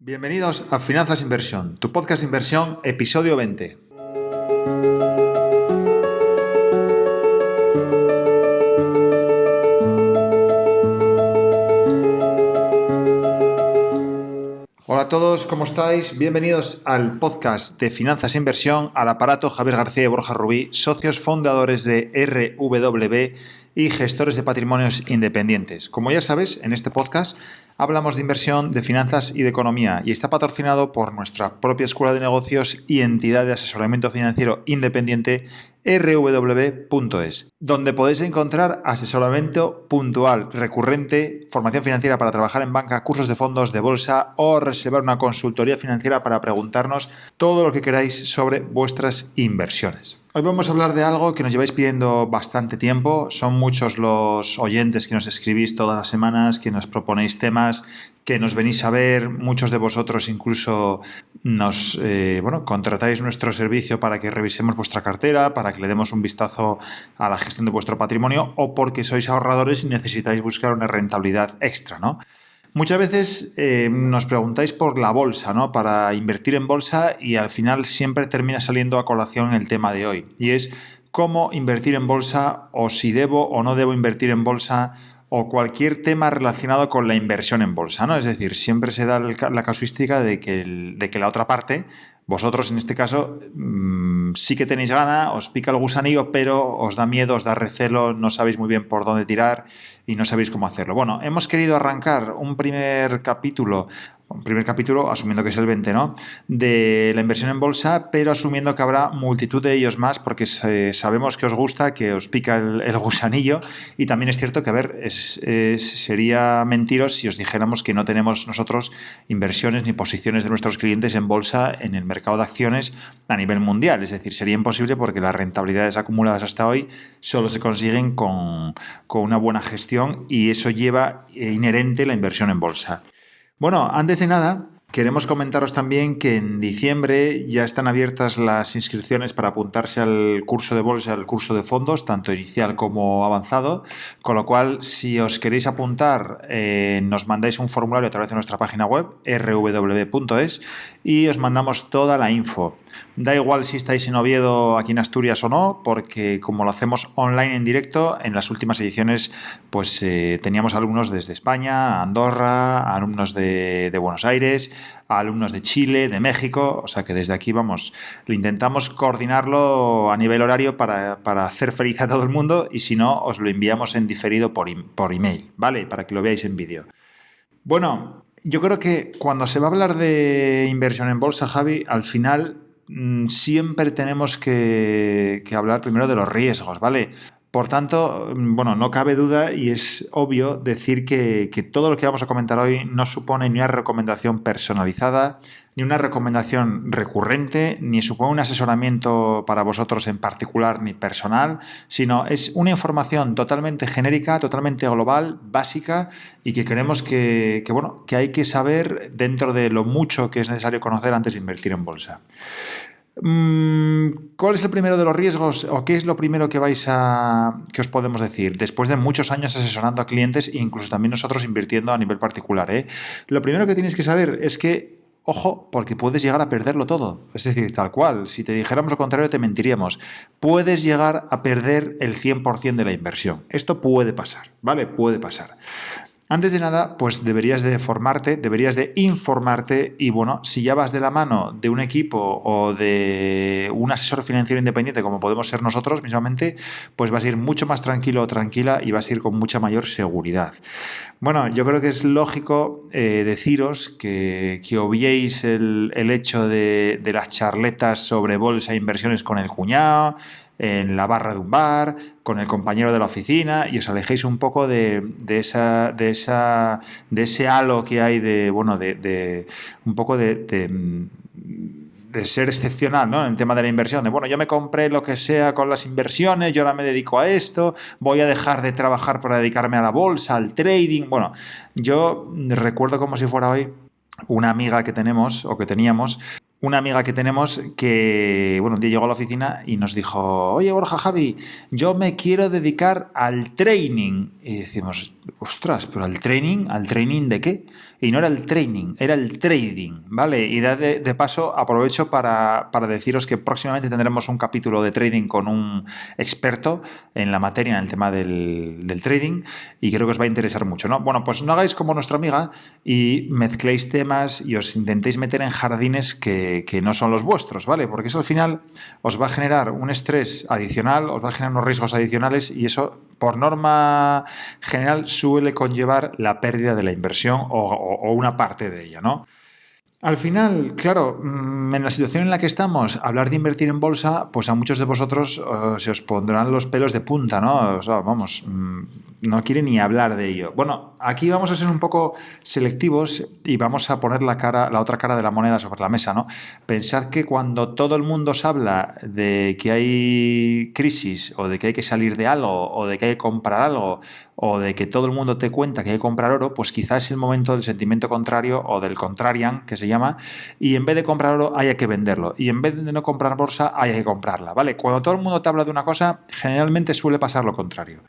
Bienvenidos a Finanzas Inversión, tu podcast de inversión, episodio 20. Hola a todos, ¿cómo estáis? Bienvenidos al podcast de Finanzas Inversión, al aparato Javier García y Borja Rubí, socios fundadores de RWB y gestores de patrimonios independientes. Como ya sabes, en este podcast hablamos de inversión, de finanzas y de economía y está patrocinado por nuestra propia escuela de negocios y entidad de asesoramiento financiero independiente rwb.es, donde podéis encontrar asesoramiento puntual, recurrente, formación financiera para trabajar en banca, cursos de fondos, de bolsa o reservar una consultoría financiera para preguntarnos todo lo que queráis sobre vuestras inversiones. Hoy vamos a hablar de algo que nos lleváis pidiendo bastante tiempo. Son muchos los oyentes que nos escribís todas las semanas, que nos proponéis temas, que nos venís a ver. Muchos de vosotros incluso nos contratáis nuestro servicio para que revisemos vuestra cartera, para que le demos un vistazo a la gestión de vuestro patrimonio o porque sois ahorradores y necesitáis buscar una rentabilidad extra, ¿no? Muchas veces nos preguntáis por la bolsa, ¿no? Para invertir en bolsa y al final siempre termina saliendo a colación el tema de hoy. Y es cómo invertir en bolsa o si debo o no debo invertir en bolsa o cualquier tema relacionado con la inversión en bolsa, ¿no? Es decir, siempre se da la casuística de que la otra parte, vosotros en este caso, sí que tenéis gana, os pica el gusanillo, pero os da miedo, os da recelo, no sabéis muy bien por dónde tirar y no sabéis cómo hacerlo. Bueno, hemos querido arrancar un primer capítulo, asumiendo que es el 20, ¿no?, de la inversión en bolsa, pero asumiendo que habrá multitud de ellos más porque sabemos que os gusta, que os pica el gusanillo y también es cierto que, sería mentiros si os dijéramos que no tenemos nosotros inversiones ni posiciones de nuestros clientes en bolsa en el mercado de acciones a nivel mundial. Es decir, sería imposible porque las rentabilidades acumuladas hasta hoy solo se consiguen con una buena gestión y eso lleva inherente la inversión en bolsa. Bueno, antes de nada, queremos comentaros también que en diciembre ya están abiertas las inscripciones para apuntarse al curso de bolsa, al curso de fondos, tanto inicial como avanzado, con lo cual, si os queréis apuntar, nos mandáis un formulario a través de nuestra página web, rwb.es, y os mandamos toda la info. Da igual si estáis en Oviedo, aquí en Asturias o no, porque como lo hacemos online en directo, en las últimas ediciones pues teníamos alumnos desde España, Andorra, alumnos de Buenos Aires, a alumnos de Chile, de México, o sea que desde aquí lo intentamos coordinarlo a nivel horario para hacer feliz a todo el mundo y si no, os lo enviamos en diferido por email, ¿vale? Para que lo veáis en vídeo. Bueno, yo creo que cuando se va a hablar de inversión en bolsa, Javi, al final siempre tenemos que hablar primero de los riesgos, ¿vale? Por tanto, no cabe duda y es obvio decir que todo lo que vamos a comentar hoy no supone ni una recomendación personalizada, ni una recomendación recurrente, ni supone un asesoramiento para vosotros en particular ni personal, sino es una información totalmente genérica, totalmente global, básica y que creemos que hay que saber dentro de lo mucho que es necesario conocer antes de invertir en bolsa. ¿Cuál es el primero de los riesgos o qué es lo primero que os podemos decir después de muchos años asesorando a clientes e incluso también nosotros invirtiendo a nivel particular? Lo primero que tienes que saber es que, ojo, porque puedes llegar a perderlo todo. Es decir, tal cual, si te dijéramos lo contrario te mentiríamos. Puedes llegar a perder el 100% de la inversión. Esto puede pasar, ¿vale? Puede pasar. Antes de nada, pues deberías de formarte, deberías de informarte y si ya vas de la mano de un equipo o de un asesor financiero independiente como podemos ser nosotros mismamente, pues vas a ir mucho más tranquilo o tranquila y vas a ir con mucha mayor seguridad. Bueno, yo creo que es lógico deciros que obviéis el hecho de las charletas sobre bolsa e inversiones con el cuñado, en la barra de un bar, con el compañero de la oficina y os alejéis un poco de ese halo que hay de ser excepcional, ¿no? En el tema de la inversión, yo me compré lo que sea con las inversiones, yo ahora me dedico a esto, voy a dejar de trabajar para dedicarme a la bolsa, al trading. Bueno, yo recuerdo como si fuera hoy una amiga que tenemos o que teníamos, una amiga que tenemos que, bueno, un día llegó a la oficina y nos dijo, oye, Borja, Javi, yo me quiero dedicar al training. Y decimos, ostras, ¿pero al training? ¿Al training de qué? Y no era el training, era el trading, ¿vale? Y de paso aprovecho para deciros que próximamente tendremos un capítulo de trading con un experto en la materia, en el tema del trading, y creo que os va a interesar mucho, ¿no? Bueno, pues no hagáis como nuestra amiga y mezcléis temas y os intentéis meter en jardines que no son los vuestros, ¿vale? Porque eso al final os va a generar un estrés adicional, os va a generar unos riesgos adicionales y eso, por norma general, suele conllevar la pérdida de la inversión o una parte de ella, ¿no? Al final, claro, en la situación en la que estamos, hablar de invertir en bolsa, pues a muchos de vosotros se os pondrán los pelos de punta, ¿no? O sea, vamos, no quiere ni hablar de ello. Bueno, aquí vamos a ser un poco selectivos y vamos a poner la otra cara de la moneda sobre la mesa, ¿no? Pensad que cuando todo el mundo os habla de que hay crisis o de que hay que salir de algo o de que hay que comprar algo o de que todo el mundo te cuenta que hay que comprar oro, pues quizás es el momento del sentimiento contrario o del contrarian, que se llama, y en vez de comprar oro haya que venderlo, y en vez de no comprar bolsa haya que comprarla, ¿vale? Cuando todo el mundo te habla de una cosa, generalmente suele pasar lo contrario.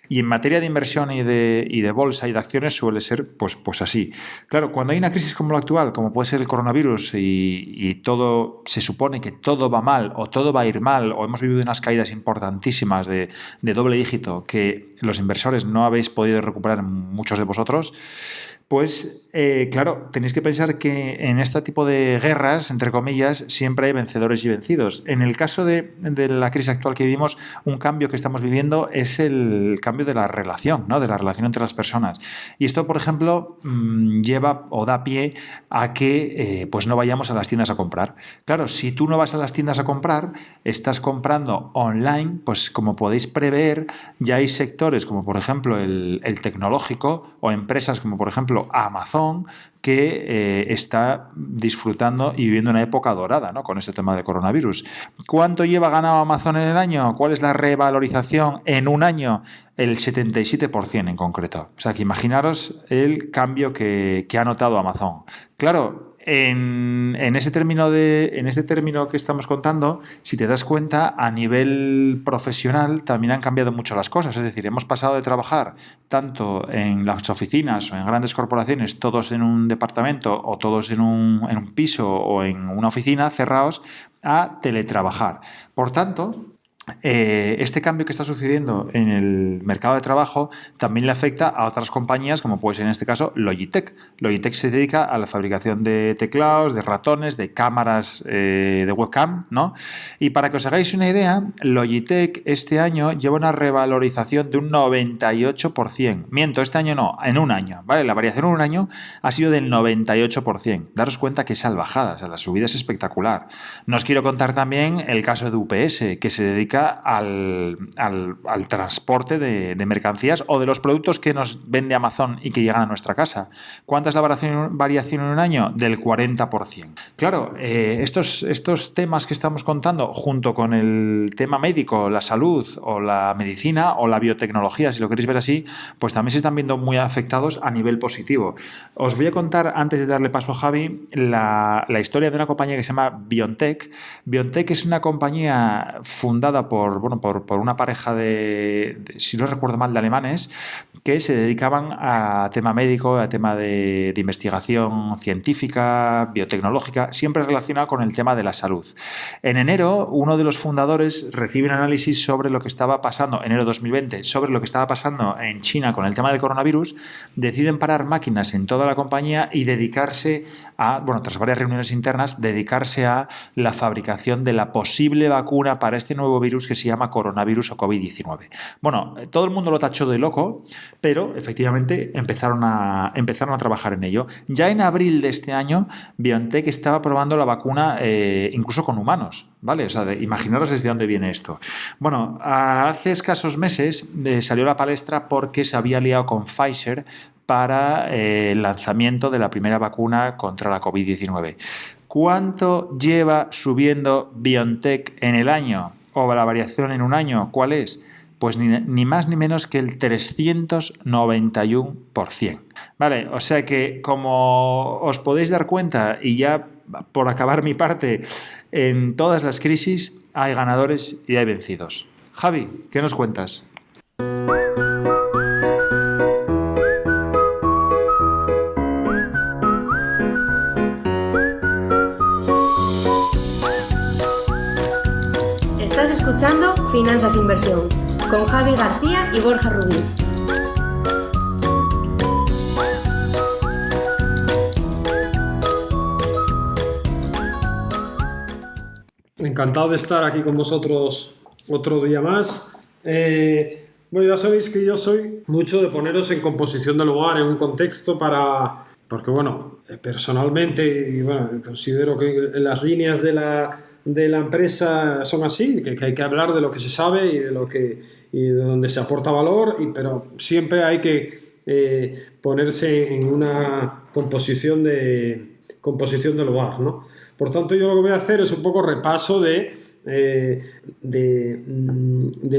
Y en materia de inversión y de bolsa y de acciones suele ser pues así. Claro, cuando hay una crisis como la actual, como puede ser el coronavirus y todo se supone que todo va mal o todo va a ir mal o hemos vivido unas caídas importantísimas de doble dígito que los inversores no habéis podido recuperar muchos de vosotros, pues claro, tenéis que pensar que en este tipo de guerras, entre comillas, siempre hay vencedores y vencidos. En el caso de la crisis actual que vivimos, un cambio que estamos viviendo es el cambio de la relación, ¿no? De la relación entre las personas. Y esto, por ejemplo, lleva o da pie a que pues no vayamos a las tiendas a comprar. Claro, si tú no vas a las tiendas a comprar, estás comprando online, pues como podéis prever, ya hay sectores como por ejemplo el tecnológico o empresas como por ejemplo Amazon, que está disfrutando y viviendo una época dorada, ¿no? Con este tema del coronavirus. ¿Cuánto lleva ganado Amazon en el año? ¿Cuál es la revalorización en un año? El 77% en concreto. O sea, que imaginaros el cambio que ha notado Amazon. Claro, en este término que estamos contando, si te das cuenta, a nivel profesional también han cambiado mucho las cosas. Es decir, hemos pasado de trabajar tanto en las oficinas o en grandes corporaciones, todos en un departamento o todos en un piso o en una oficina cerrados, a teletrabajar. Por tanto, este cambio que está sucediendo en el mercado de trabajo también le afecta a otras compañías, como puede ser en este caso Logitech. Logitech se dedica a la fabricación de teclados, de ratones, de cámaras de webcam, ¿no? Y para que os hagáis una idea, Logitech este año lleva una revalorización de un 98%. Miento, este año no, en un año, ¿vale? La variación en un año ha sido del 98%. Daros cuenta que salvajada, o sea, la subida es espectacular. No os quiero contar también el caso de UPS, que se dedica al transporte de mercancías o de los productos que nos vende Amazon y que llegan a nuestra casa. ¿Cuánta es la variación en un año? Del 40%. Claro, estos temas que estamos contando, junto con el tema médico, la salud o la medicina o la biotecnología, si lo queréis ver así, pues también se están viendo muy afectados a nivel positivo. Os voy a contar, antes de darle paso a Javi, la historia de una compañía que se llama BioNTech. BioNTech es una compañía fundada por una pareja si no recuerdo mal, de alemanes, que se dedicaban a tema médico, a tema de investigación científica, biotecnológica, siempre relacionado con el tema de la salud. En enero, uno de los fundadores recibe un análisis sobre lo que estaba pasando, enero 2020, sobre lo que estaba pasando en China con el tema del coronavirus, deciden parar máquinas en toda la compañía y dedicarse tras varias reuniones internas, dedicarse a la fabricación de la posible vacuna para este nuevo virus que se llama coronavirus o COVID-19. Bueno, todo el mundo lo tachó de loco, pero efectivamente empezaron a trabajar en ello. Ya en abril de este año, BioNTech estaba probando la vacuna incluso con humanos, ¿vale? O sea, imaginaros desde dónde viene esto. Bueno, hace escasos meses salió a la palestra porque se había liado con Pfizer para el lanzamiento de la primera vacuna contra la COVID-19. ¿Cuánto lleva subiendo BioNTech en el año? ¿O la variación en un año? ¿Cuál es? Pues ni más ni menos que el 391%. Vale, o sea que como os podéis dar cuenta y ya por acabar mi parte, en todas las crisis hay ganadores y hay vencidos. Javi, ¿qué nos cuentas? Estás escuchando Finanzas Inversión con Javi García y Borja Rubí. Encantado de estar aquí con vosotros otro día más. Bueno, ya sabéis que yo soy mucho de poneros en composición del lugar, en un contexto porque bueno, personalmente, y bueno, considero que las líneas de la empresa son así, que hay que hablar de lo que se sabe y de donde se aporta valor, pero siempre hay que ponerse en una composición del lugar, ¿no? Por tanto, yo lo que voy a hacer es un poco repaso del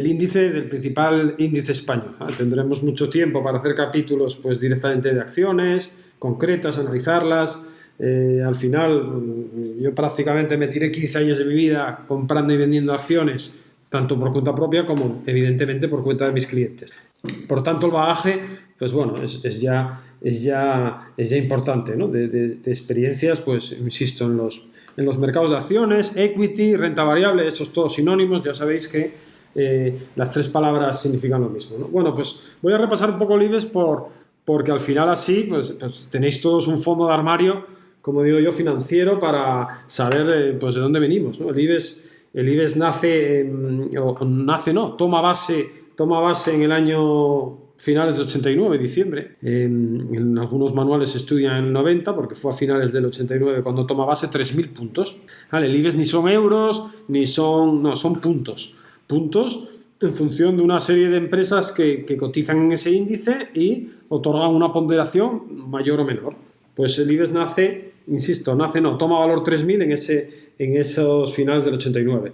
índice, del principal índice español, ¿vale? Tendremos mucho tiempo para hacer capítulos pues directamente de acciones concretas, analizarlas. Al final, yo prácticamente me tiré 15 años de mi vida comprando y vendiendo acciones, tanto por cuenta propia como, evidentemente, por cuenta de mis clientes. Por tanto, el bagaje, pues bueno, es ya importante, ¿no? De experiencias, pues insisto, en los mercados de acciones, equity, renta variable, esos todos sinónimos, ya sabéis que las tres palabras significan lo mismo, ¿no? Bueno, pues voy a repasar un poco el IBEX porque al final así pues tenéis todos un fondo de armario, como digo yo, financiero, para saber pues de dónde venimos, ¿no? El IBEX toma base en el año finales de 89, diciembre. En algunos manuales se estudia en el 90, porque fue a finales del 89 cuando toma base 3.000 puntos. ¿Vale? El IBEX ni son euros, son puntos. Puntos en función de una serie de empresas que cotizan en ese índice y otorgan una ponderación mayor o menor. Pues el IBEX toma valor 3.000 en esos finales del 89.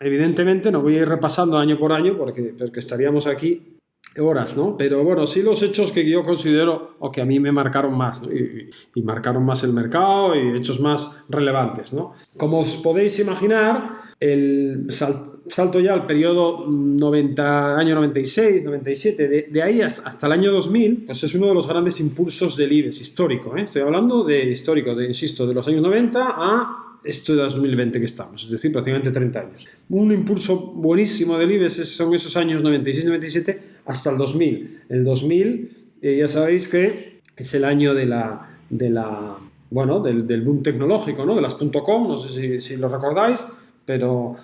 Evidentemente no voy a ir repasando año por año porque estaríamos aquí horas, ¿no? Pero bueno, sí los hechos que yo considero o que a mí me marcaron más, ¿no? y marcaron más el mercado y hechos más relevantes, ¿no? Como os podéis imaginar, el salto ya al periodo año 96, 97, de ahí hasta el año 2000, pues es uno de los grandes impulsos del IBEX histórico, ¿eh? Estoy hablando de histórico, insisto, de los años 90 a esto de 2020 que estamos, es decir, prácticamente 30 años. Un impulso buenísimo del IBEX son esos años 96-97 hasta el 2000. El 2000, ya sabéis que es el año del boom tecnológico, ¿no? De las .com, no sé si lo recordáis, pero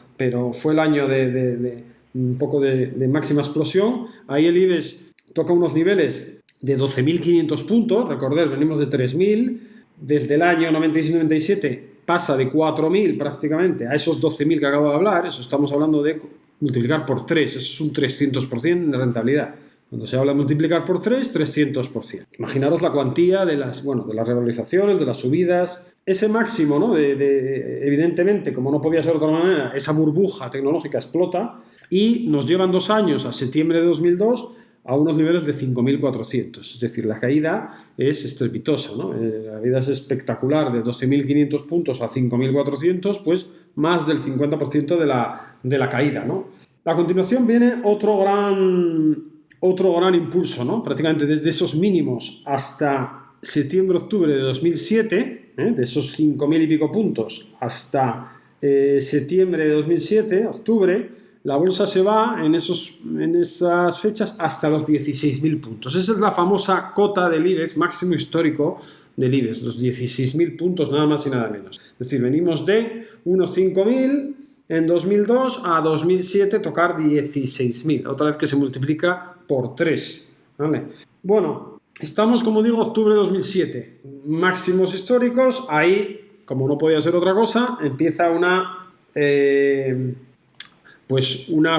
fue el año de un poco de máxima explosión. Ahí el IBEX toca unos niveles de 12.500 puntos, recordad, venimos de 3.000, desde el año 96-97 pasa de 4.000 prácticamente a esos 12.000 que acabo de hablar. Eso estamos hablando de multiplicar por 3, eso es un 300% de rentabilidad. Cuando se habla de multiplicar por 3, 300%. Imaginaros la cuantía de las revalorizaciones, de las subidas, ese máximo, ¿no? Evidentemente, como no podía ser de otra manera, esa burbuja tecnológica explota y nos llevan 2 años, a septiembre de 2002, a unos niveles de 5.400. Es decir, la caída es estrepitosa, ¿no? La caída es espectacular, de 12.500 puntos a 5.400, pues más del 50% de la caída, ¿no? A continuación viene otro gran impulso, ¿no? Prácticamente desde esos mínimos hasta septiembre-octubre de 2007, de esos 5.000 y pico puntos hasta septiembre de 2007, octubre, la bolsa se va en esas fechas hasta los 16.000 puntos. Esa es la famosa cota del IBEX, máximo histórico del IBEX, los 16.000 puntos, nada más y nada menos. Es decir, venimos de unos 5.000 en 2002 a 2007 tocar 16.000, otra vez que se multiplica por 3. ¿Vale? Bueno, estamos, como digo, octubre de 2007, máximos históricos. Ahí, como no podía ser otra cosa, empieza una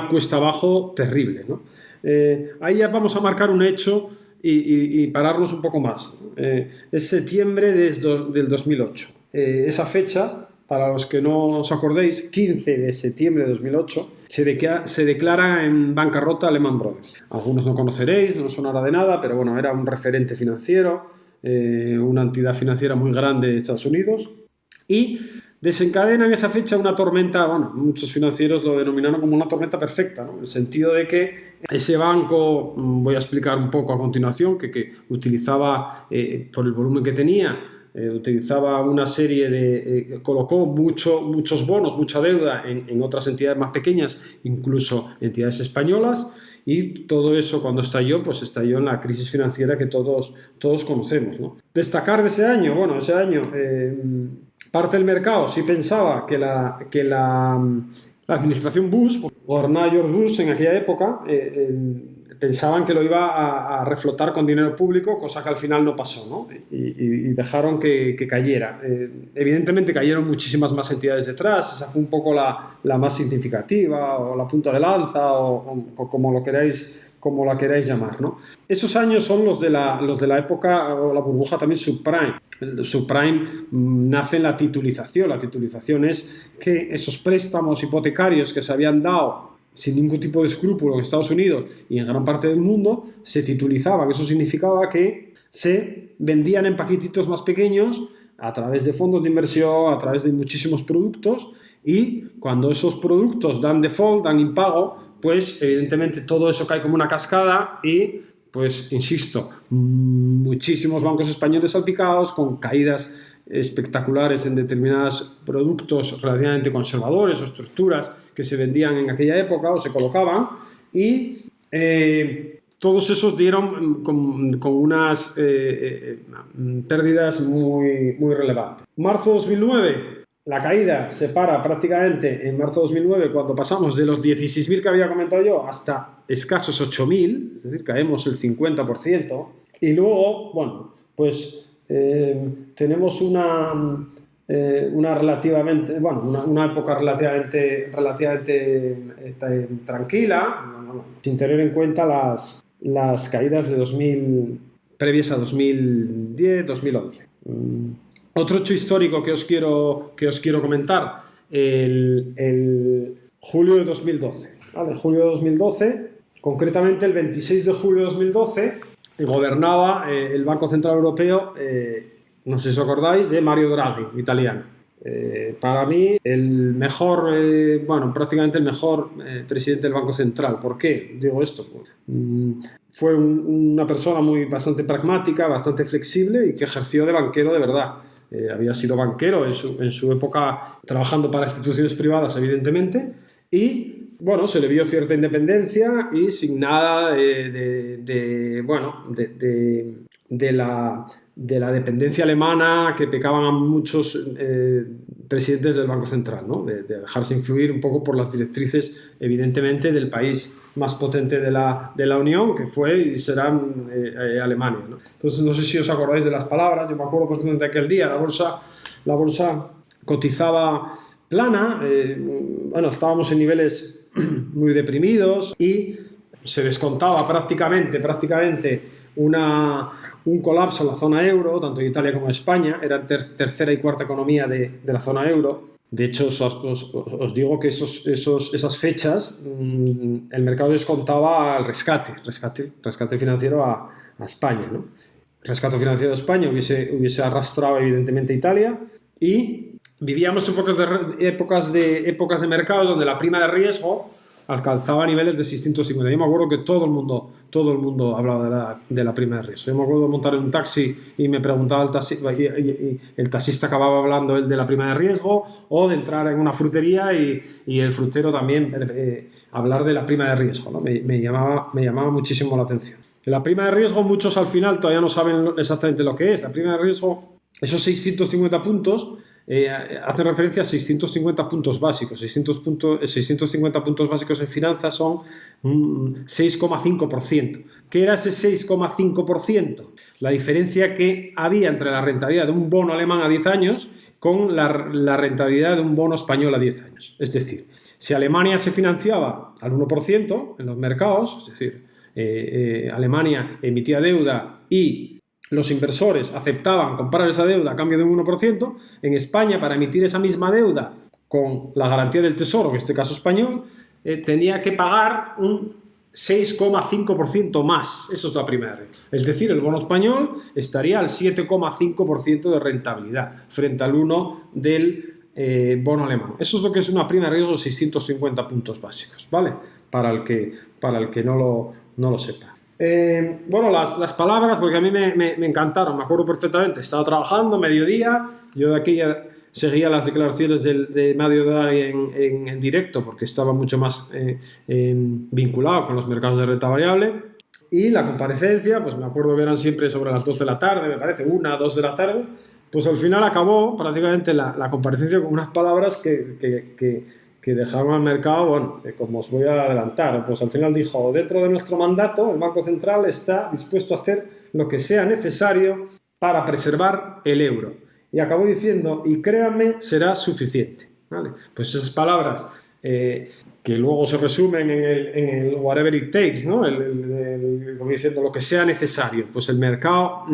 cuesta abajo terrible, ¿no? Ahí ya vamos a marcar un hecho y pararnos un poco más. Es septiembre del 2008. Esa fecha, para los que no os acordéis, 15 de septiembre de 2008, se declara en bancarrota Lehman Brothers. Algunos no conoceréis, no sonará de nada, pero bueno, era un referente financiero, una entidad financiera muy grande de Estados Unidos. y desencadena en esa fecha una tormenta, bueno, muchos financieros lo denominaron como una tormenta perfecta, ¿no? En el sentido de que ese banco, voy a explicar un poco a continuación, que utilizaba, por el volumen que tenía, utilizaba una serie de... colocó muchos bonos, mucha deuda en otras entidades más pequeñas, incluso entidades españolas, y todo eso cuando estalló, pues estalló en la crisis financiera que todos conocemos, ¿no? Destacar de ese año, bueno, ese año... parte del mercado sí pensaba que la administración Bush, gobernada George Bush en aquella época, pensaban que lo iba a reflotar con dinero público, cosa que al final no pasó, ¿no? Y dejaron que cayera. Evidentemente cayeron muchísimas más entidades detrás, esa fue un poco la más significativa, o la punta de lanza, o como la queráis llamar, ¿no? Esos años son los de la época, o la burbuja también subprime. El subprime nace en la titulización. La titulización es que esos préstamos hipotecarios que se habían dado sin ningún tipo de escrúpulo en Estados Unidos y en gran parte del mundo se titulizaban. Eso significaba que se vendían en paquetitos más pequeños a través de fondos de inversión, a través de muchísimos productos, y cuando esos productos dan default, dan impago, pues evidentemente todo eso cae como una cascada y, pues insisto, muchísimos bancos españoles salpicados con caídas espectaculares en determinados productos relativamente conservadores o estructuras que se vendían en aquella época o se colocaban, y todos esos dieron con unas pérdidas muy relevantes. Marzo de 2009, la caída se para prácticamente en marzo de 2009, cuando pasamos de los 16.000 que había comentado yo hasta escasos 8.000, es decir, caemos el 50%, y luego, bueno, pues tenemos una época relativamente tranquila, sin tener en cuenta las caídas de 2000 previas a 2010, 2011. Otro hecho histórico que os quiero comentar, el julio de 2012. ¿Vale? Julio de 2012, concretamente el 26 de julio de 2012, gobernaba el Banco Central Europeo, no sé si os acordáis, de Mario Draghi, italiano. Para mí, prácticamente el mejor presidente del Banco Central. ¿Por qué digo esto? Pues, fue una persona bastante pragmática, bastante flexible y que ejerció de banquero de verdad. Había sido banquero en su época trabajando para instituciones privadas, evidentemente, y bueno, se le vio cierta independencia y sin nada de la dependencia alemana que pecaban a muchos presidentes del Banco Central, ¿no? De dejarse influir un poco por las directrices, evidentemente, del país más potente de la Unión, que fue y será Alemania, ¿no? Entonces, no sé si os acordáis de las palabras. Yo me acuerdo perfectamente de aquel día, la bolsa cotizaba plana, estábamos en niveles muy deprimidos y se descontaba prácticamente un colapso en la zona euro, tanto en Italia como en España. Eran tercera y cuarta economía de la zona euro. De hecho, os digo que esas fechas el mercado descontaba el rescate financiero a España, ¿no? El rescate financiero de España hubiese arrastrado evidentemente a Italia, y vivíamos épocas de mercado donde la prima de riesgo alcanzaba niveles de 650. Yo me acuerdo que todo el mundo hablaba de la prima de riesgo. Yo me acuerdo de montar en un taxi y me preguntaba y el taxista acababa hablando él de la prima de riesgo, o de entrar en una frutería y el frutero también hablar de la prima de riesgo, ¿no? Me llamaba muchísimo la atención. La prima de riesgo, muchos al final todavía no saben exactamente lo que es. La prima de riesgo, esos 650 puntos, hace referencia a 650 puntos básicos. 650 puntos básicos en finanzas son 6,5%. ¿Qué era ese 6,5%? La diferencia que había entre la rentabilidad de un bono alemán a 10 años con la rentabilidad de un bono español a 10 años. Es decir, si Alemania se financiaba al 1% en los mercados, es decir, Alemania emitía deuda y los inversores aceptaban comprar esa deuda a cambio de un 1%, en España, para emitir esa misma deuda con la garantía del Tesoro, en este caso español, tenía que pagar un 6,5% más. Eso es la primera regla. Es decir, el bono español estaría al 7,5% de rentabilidad frente al 1 del bono alemán. Eso es lo que es una prima de riesgo de 650 puntos básicos, ¿vale? Para el que no lo sepa. Bueno, las palabras, porque a mí me encantaron, me acuerdo perfectamente. Estaba trabajando, mediodía, yo de aquí ya seguía las declaraciones de Mario Draghi en directo, porque estaba mucho más vinculado con los mercados de renta variable. Y la comparecencia, pues me acuerdo que eran siempre sobre las 2 de la tarde, me parece, 1 o 2 de la tarde. Pues al final acabó prácticamente la comparecencia con unas palabras que dejaron al mercado, bueno, como os voy a adelantar, pues al final dijo: dentro de nuestro mandato, el Banco Central está dispuesto a hacer lo que sea necesario para preservar el euro. Y acabó diciendo: y créanme, será suficiente, ¿vale? Pues esas palabras que luego se resumen en el whatever it takes, ¿no? Como diciendo lo que sea necesario. Pues el mercado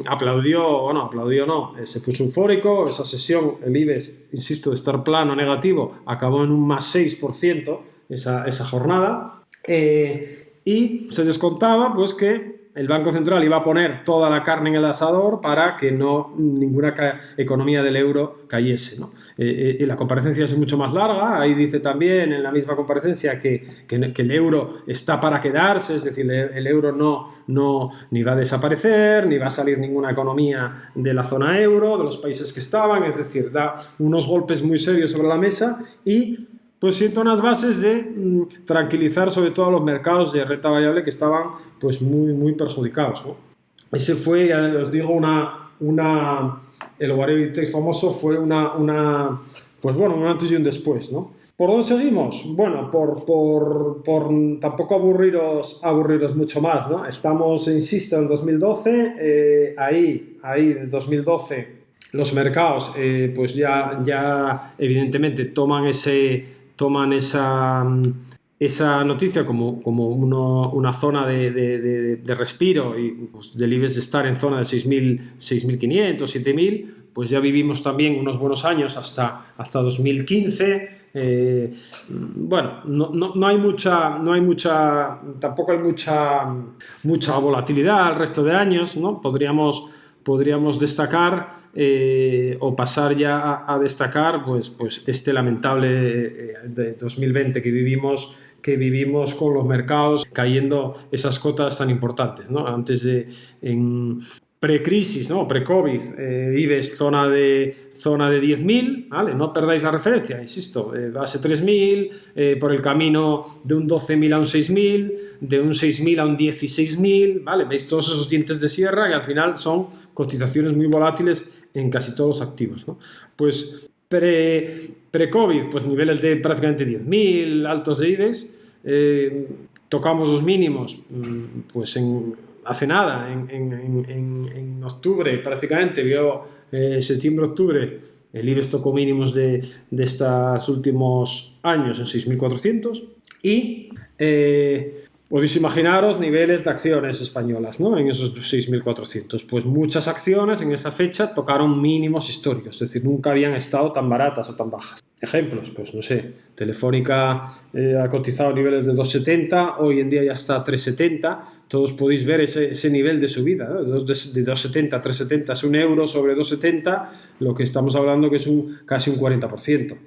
aplaudió no, se puso eufórico. Esa sesión, el IBEX, insisto, de estar plano negativo, acabó en un más 6% esa jornada. Y se descontaba pues que el Banco Central iba a poner toda la carne en el asador para que ninguna economía del euro cayese, ¿no? Y la comparecencia es mucho más larga. Ahí dice también en la misma comparecencia que el euro está para quedarse, es decir, el euro no ni va a desaparecer, ni va a salir ninguna economía de la zona euro, de los países que estaban, es decir, da unos golpes muy serios sobre la mesa y pues siento unas bases de tranquilizar sobre todo a los mercados de renta variable que estaban pues muy, muy perjudicados, ¿no? Ese fue, ya os digo, el whatever it takes famoso fue pues bueno, un antes y un después, ¿no? ¿Por dónde seguimos? Bueno, por tampoco aburriros mucho más, ¿no? Estamos, insisto, en 2012, ahí en 2012 los mercados pues ya evidentemente toman esa noticia como una zona de respiro, y pues, del IBEX de estar en zona de 6.500, 7.000, pues ya vivimos también unos buenos años hasta 2015. Bueno, tampoco hay mucha volatilidad el resto de años, ¿no? Podríamos destacar o pasar ya a destacar pues este lamentable de 2020 que vivimos con los mercados cayendo esas cotas tan importantes, ¿no? Antes en pre-crisis, ¿no? Pre-COVID, IBEX zona de 10.000, ¿vale? No perdáis la referencia, insisto, base 3.000, por el camino de un 12.000 a un 6.000, de un 6.000 a un 16.000, ¿vale? Veis todos esos dientes de sierra que al final son cotizaciones muy volátiles en casi todos los activos, ¿no? Pues pre-COVID, pues niveles de prácticamente 10.000 altos de IBEX, tocamos los mínimos pues hace nada, en octubre prácticamente, septiembre-octubre, el IBEX tocó mínimos de estos últimos años en 6.400 y podéis imaginaros niveles de acciones españolas, ¿no? En esos 6.400. Pues muchas acciones en esa fecha tocaron mínimos históricos, es decir, nunca habían estado tan baratas o tan bajas. Ejemplos, pues no sé, Telefónica ha cotizado niveles de 2,70, hoy en día ya está a 3,70, todos podéis ver ese nivel de subida, ¿no? De 2,70 a 3,70 es €1 sobre 2,70, lo que estamos hablando que es casi un 40%.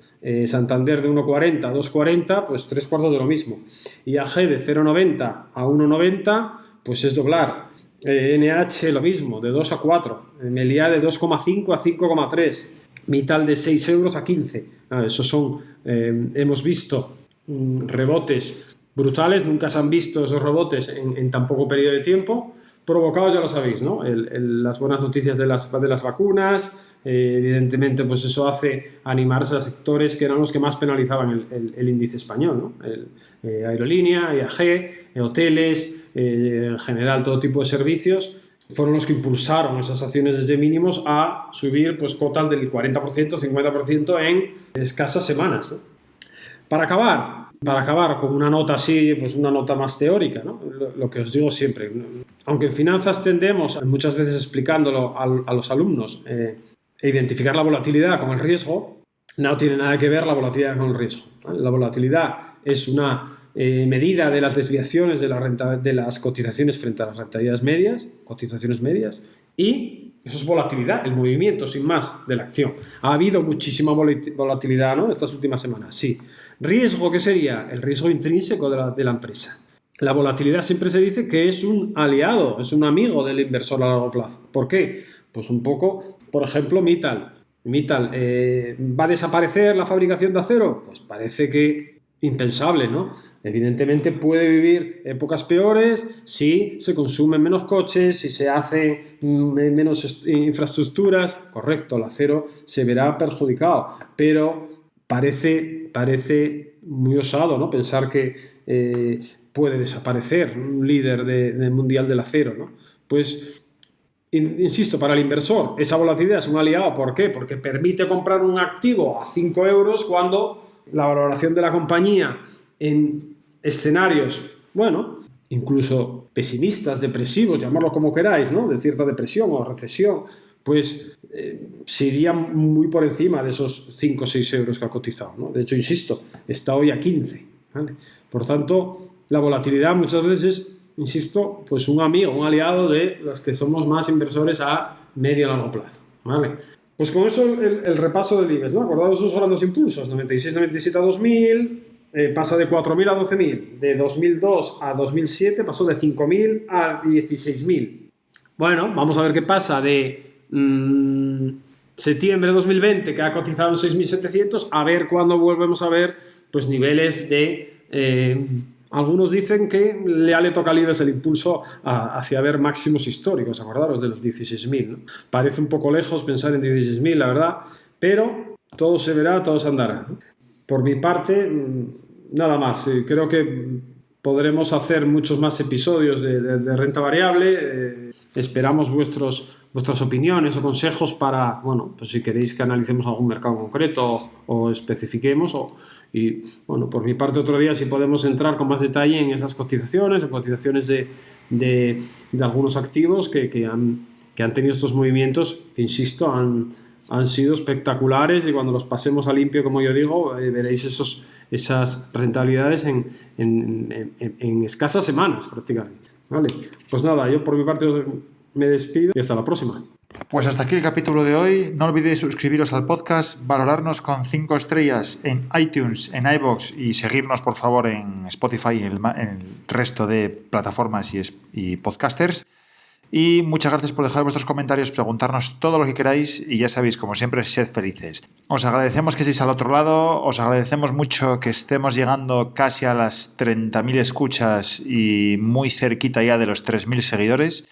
Santander de 1,40 a 2,40, pues 3/4 de lo mismo. IAG de 0,90 a 1,90, pues es doblar. NH lo mismo, de 2 a 4, Meliá de 2,5 a 5,3, Mittal de 6 euros a 15. Esos son, hemos visto rebotes brutales, nunca se han visto esos rebotes en tan poco periodo de tiempo, provocados, ya lo sabéis, ¿no? Las buenas noticias de las vacunas, evidentemente pues eso hace animarse a sectores que eran los que más penalizaban el índice español, ¿no? Aerolínea, IAG, hoteles, en general todo tipo de servicios, fueron los que impulsaron esas acciones desde mínimos a subir pues cotas del 40%, 50% en escasas semanas, ¿no? Para acabar con una nota así, pues una nota más teórica, ¿no? Lo que os digo siempre, aunque en finanzas tendemos muchas veces explicándolo a los alumnos, identificar la volatilidad con el riesgo, no tiene nada que ver la volatilidad con el riesgo, ¿vale? La volatilidad es una medida de las desviaciones de las cotizaciones frente a las rentabilidades medias, cotizaciones medias, y eso es volatilidad, el movimiento, sin más, de la acción. Ha habido muchísima volatilidad, ¿no?, estas últimas semanas, sí. Riesgo, ¿qué sería? El riesgo intrínseco de la empresa. La volatilidad siempre se dice que es un aliado, es un amigo del inversor a largo plazo. ¿Por qué? Pues un poco, por ejemplo, Mittal, ¿va a desaparecer la fabricación de acero? Pues parece que impensable, ¿no? Evidentemente puede vivir épocas peores si se consumen menos coches, si se hace menos infraestructuras. Correcto, el acero se verá perjudicado, pero parece muy osado, ¿no?, pensar que puede desaparecer un líder del mundial del acero, ¿no? Pues insisto, para el inversor esa volatilidad es un aliado. ¿Por qué? Porque permite comprar un activo a 5 euros cuando la valoración de la compañía en escenarios, bueno, incluso pesimistas, depresivos, llamarlo como queráis, ¿no?, de cierta depresión o recesión, pues se iría muy por encima de esos 5 o 6 euros que ha cotizado, ¿no? De hecho, insisto, está hoy a 15, ¿vale? Por tanto, la volatilidad muchas veces es, insisto, pues un amigo, un aliado de los que somos más inversores a medio y largo plazo, ¿vale? Pues con eso el repaso del IBEX, ¿no? Acordaos esos grandes impulsos, 96, 97 a 2000, pasa de 4.000 a 12.000, de 2002 a 2007 pasó de 5.000 a 16.000. Bueno, vamos a ver qué pasa de septiembre de 2020, que ha cotizado en 6.700, a ver cuándo volvemos a ver pues niveles de... algunos dicen que le toca al IBEX el impulso hacia ver máximos históricos, acordaros de los 16.000, ¿no? Parece un poco lejos pensar en 16.000, la verdad, pero todo se verá, todo se andará, ¿no? Por mi parte, nada más. Creo que podremos hacer muchos más episodios de renta variable. Esperamos vuestras opiniones o consejos para, bueno, pues si queréis que analicemos algún mercado concreto o especifiquemos. Y bueno, por mi parte, otro día si podemos entrar con más detalle en esas cotizaciones o cotizaciones de algunos activos que han tenido estos movimientos que, insisto, han sido espectaculares, y cuando los pasemos a limpio, como yo digo, veréis esas rentabilidades en escasas semanas prácticamente, ¿vale? Pues nada, yo por mi parte me despido y hasta la próxima. Pues hasta aquí el capítulo de hoy. No olvidéis suscribiros al podcast, valorarnos con 5 estrellas en iTunes, en iVoox, y seguirnos por favor en Spotify y en el resto de plataformas y podcasters. Y muchas gracias por dejar vuestros comentarios, preguntarnos todo lo que queráis, y ya sabéis, como siempre, sed felices. Os agradecemos que estéis al otro lado, os agradecemos mucho que estemos llegando casi a las 30.000 escuchas y muy cerquita ya de los 3.000 seguidores.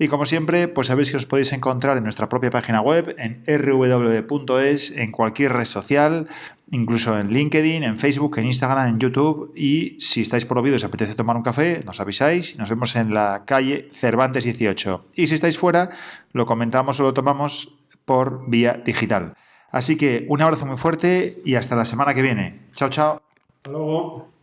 Y como siempre, pues sabéis que os podéis encontrar en nuestra propia página web, en rw.es, en cualquier red social, incluso en LinkedIn, en Facebook, en Instagram, en YouTube. Y si estáis por Oviedo y os apetece tomar un café, nos avisáis. Nos vemos en la calle Cervantes 18. Y si estáis fuera, lo comentamos o lo tomamos por vía digital. Así que un abrazo muy fuerte y hasta la semana que viene. Chao, chao. Hasta luego.